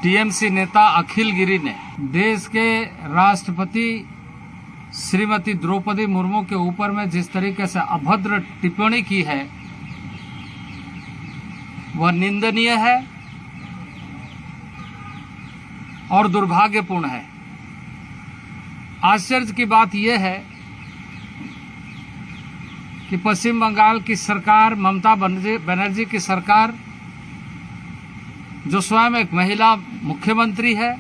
TMC नेता अखिल गिरी ने देश के राष्ट्रपति श्रीमती द्रौपदी मुर्मू के ऊपर में जिस तरीके से अभद्र टिप्पणी की है वह निंदनीय है और दुर्भाग्यपूर्ण है। आश्चर्य की बात यह है कि पश्चिम बंगाल की सरकार, ममता बनर्जी की सरकार, जो स्वयं एक महिला मुख्यमंत्री है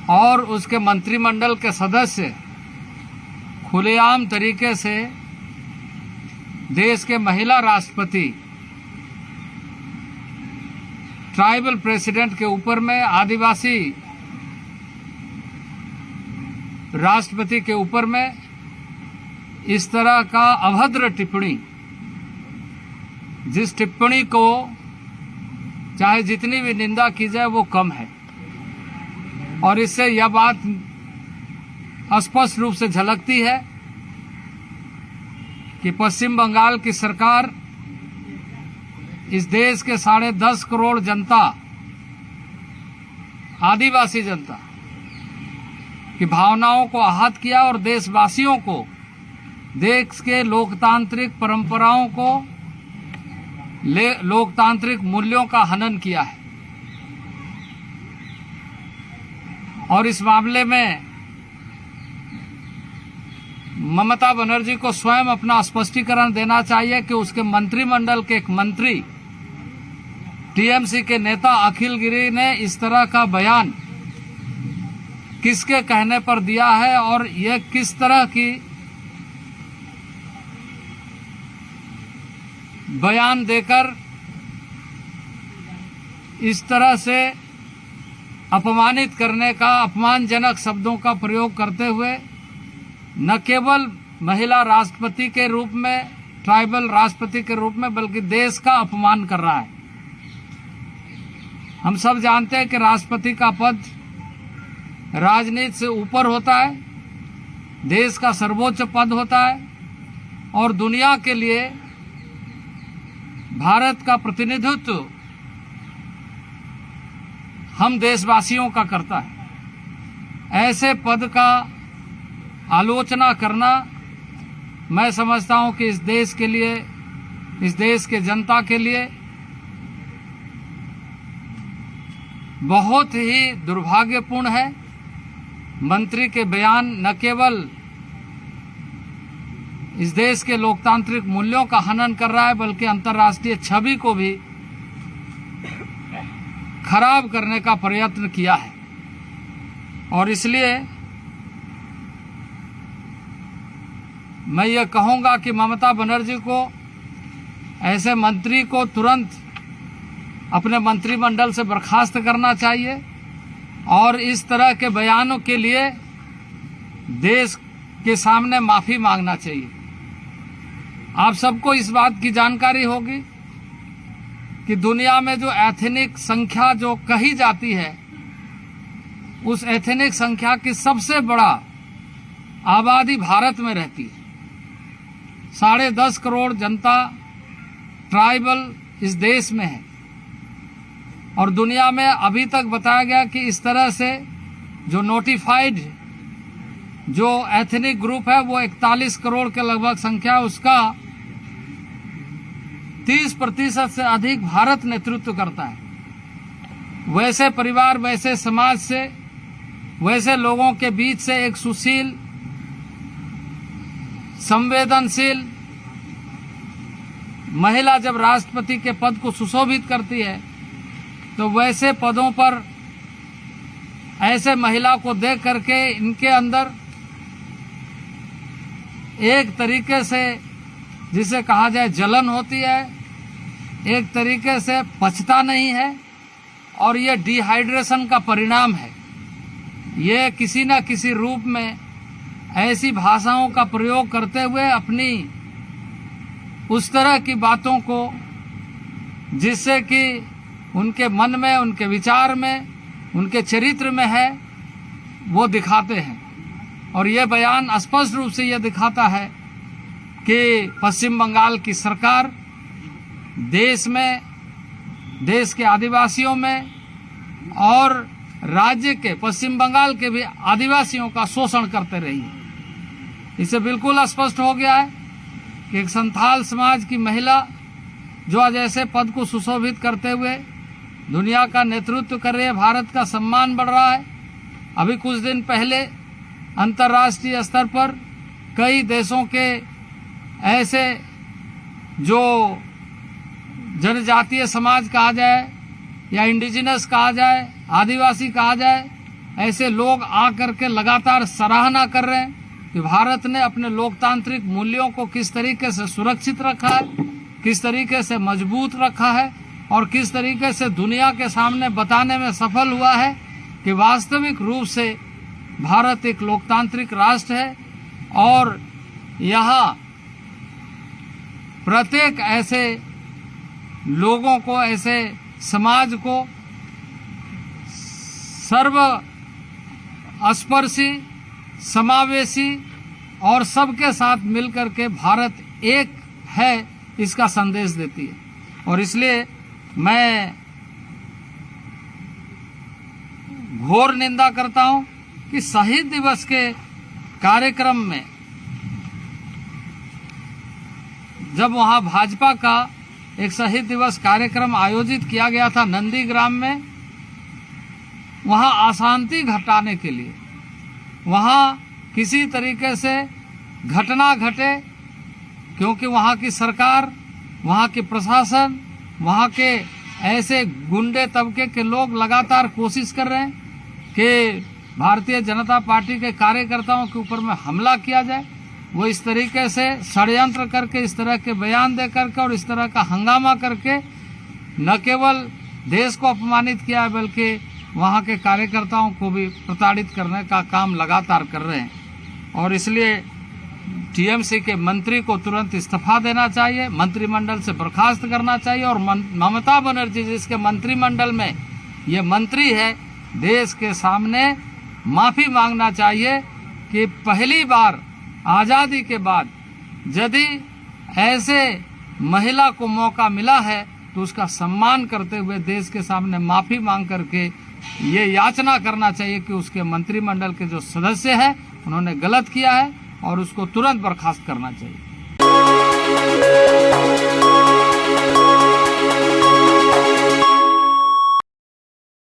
और उसके मंत्रिमंडल के सदस्य खुलेआम तरीके से देश के महिला राष्ट्रपति, ट्राइबल प्रेसिडेंट के ऊपर में, आदिवासी राष्ट्रपति के ऊपर में इस तरह का अभद्र टिप्पणी, जिस टिप्पणी को चाहे जितनी भी निंदा की जाए वो कम है। और इससे यह बात स्पष्ट रूप से झलकती है कि पश्चिम बंगाल की सरकार इस देश के 10.5 करोड़ जनता, आदिवासी जनता की भावनाओं को आहत किया और देशवासियों को, देश के लोकतांत्रिक परंपराओं को, लोकतांत्रिक मूल्यों का हनन किया है। और इस मामले में ममता बनर्जी को स्वयं अपना स्पष्टीकरण देना चाहिए कि उसके मंत्रिमंडल के एक मंत्री, टीएमसी के नेता अखिल गिरी ने इस तरह का बयान किसके कहने पर दिया है और यह किस तरह की बयान देकर इस तरह से अपमानित करने का, अपमानजनक शब्दों का प्रयोग करते हुए न केवल महिला राष्ट्रपति के रूप में, ट्राइबल राष्ट्रपति के रूप में, बल्कि देश का अपमान कर रहा है। हम सब जानते हैं कि राष्ट्रपति का पद राजनीति से ऊपर होता है, देश का सर्वोच्च पद होता है और दुनिया के लिए भारत का प्रतिनिधित्व हम देशवासियों का करता है। ऐसे पद का आलोचना करना, मैं समझता हूं कि इस देश के लिए, इस देश के जनता के लिए बहुत ही दुर्भाग्यपूर्ण है। मंत्री के बयान न केवल इस देश के लोकतांत्रिक मूल्यों का हनन कर रहा है, बल्कि अंतर्राष्ट्रीय छवि को भी खराब करने का प्रयत्न किया है। और इसलिए मैं ये कहूंगा कि ममता बनर्जी को, ऐसे मंत्री को तुरंत अपने मंत्रिमंडल से बर्खास्त करना चाहिए और इस तरह के बयानों के लिए देश के सामने माफी मांगना चाहिए। आप सबको इस बात की जानकारी होगी कि दुनिया में जो एथनिक संख्या जो कही जाती है, उस एथनिक संख्या की सबसे बड़ा आबादी भारत में रहती है। 10.5 करोड़ जनता ट्राइबल इस देश में है और दुनिया में अभी तक बताया गया कि इस तरह से जो नोटिफाइड जो एथनिक ग्रुप है वो 41 करोड़ के लगभग संख्या, उसका 30% से अधिक भारत नेतृत्व करता है। वैसे परिवार, वैसे समाज से, वैसे लोगों के बीच से एक सुशील, संवेदनशील महिला जब राष्ट्रपति के पद को सुशोभित करती है, तो वैसे पदों पर ऐसे महिला को देख करके इनके अंदर एक तरीके से, जिसे कहा जाए, जलन होती है, एक तरीके से पचता नहीं है और ये डिहाइड्रेशन का परिणाम है। ये किसी न किसी रूप में ऐसी भाषाओं का प्रयोग करते हुए अपनी उस तरह की बातों को, जिससे कि उनके मन में, उनके विचार में, उनके चरित्र में है, वो दिखाते हैं। और ये बयान स्पष्ट रूप से यह दिखाता है कि पश्चिम बंगाल की सरकार देश में देश के आदिवासियों में और राज्य के पश्चिम बंगाल के भी आदिवासियों का शोषण करते रही है। इससे बिल्कुल स्पष्ट हो गया है कि एक संथाल समाज की महिला जो आज ऐसे पद को सुशोभित करते हुए दुनिया का नेतृत्व कर रही है, भारत का सम्मान बढ़ रहा है। अभी कुछ दिन पहले अंतर्राष्ट्रीय स्तर पर कई देशों के ऐसे जो जनजातीय समाज कहा जाए या इंडिजिनस कहा जाए, आदिवासी कहा जाए, ऐसे लोग आकर के लगातार सराहना कर रहे हैं कि भारत ने अपने लोकतांत्रिक मूल्यों को किस तरीके से सुरक्षित रखा है, किस तरीके से मजबूत रखा है और किस तरीके से दुनिया के सामने बताने में सफल हुआ है कि वास्तविक रूप से भारत एक लोकतांत्रिक राष्ट्र है और यहाँ प्रत्येक ऐसे लोगों को, ऐसे समाज को सर्वस्पर्शी, समावेशी और सबके साथ मिलकर के भारत एक है, इसका संदेश देती है। और इसलिए मैं घोर निंदा करता हूं कि शहीद दिवस के कार्यक्रम में जब वहां भाजपा का एक शहीद दिवस कार्यक्रम आयोजित किया गया था नंदीग्राम में, वहां अशांति घटाने के लिए, वहां किसी तरीके से घटना घटे, क्योंकि वहां की सरकार, वहां के प्रशासन, वहां के ऐसे गुंडे तबके के लोग लगातार कोशिश कर रहे हैं कि भारतीय जनता पार्टी के कार्यकर्ताओं के ऊपर में हमला किया जाए। वो इस तरीके से षड्यंत्र करके, इस तरह के बयान दे करके और इस तरह का हंगामा करके न केवल देश को अपमानित किया है बल्कि वहाँ के कार्यकर्ताओं को भी प्रताड़ित करने का काम लगातार कर रहे हैं। और इसलिए टीएमसी के मंत्री को तुरंत इस्तीफा देना चाहिए, मंत्रिमंडल से बर्खास्त करना चाहिए और ममता बनर्जी जिसके मंत्रिमंडल में ये मंत्री है, देश के सामने माफी मांगना चाहिए कि पहली बार आज़ादी के बाद यदि ऐसे महिला को मौका मिला है तो उसका सम्मान करते हुए देश के सामने माफी मांग करके ये याचना करना चाहिए कि उसके मंत्रिमंडल के जो सदस्य हैं उन्होंने गलत किया है और उसको तुरंत बर्खास्त करना चाहिए।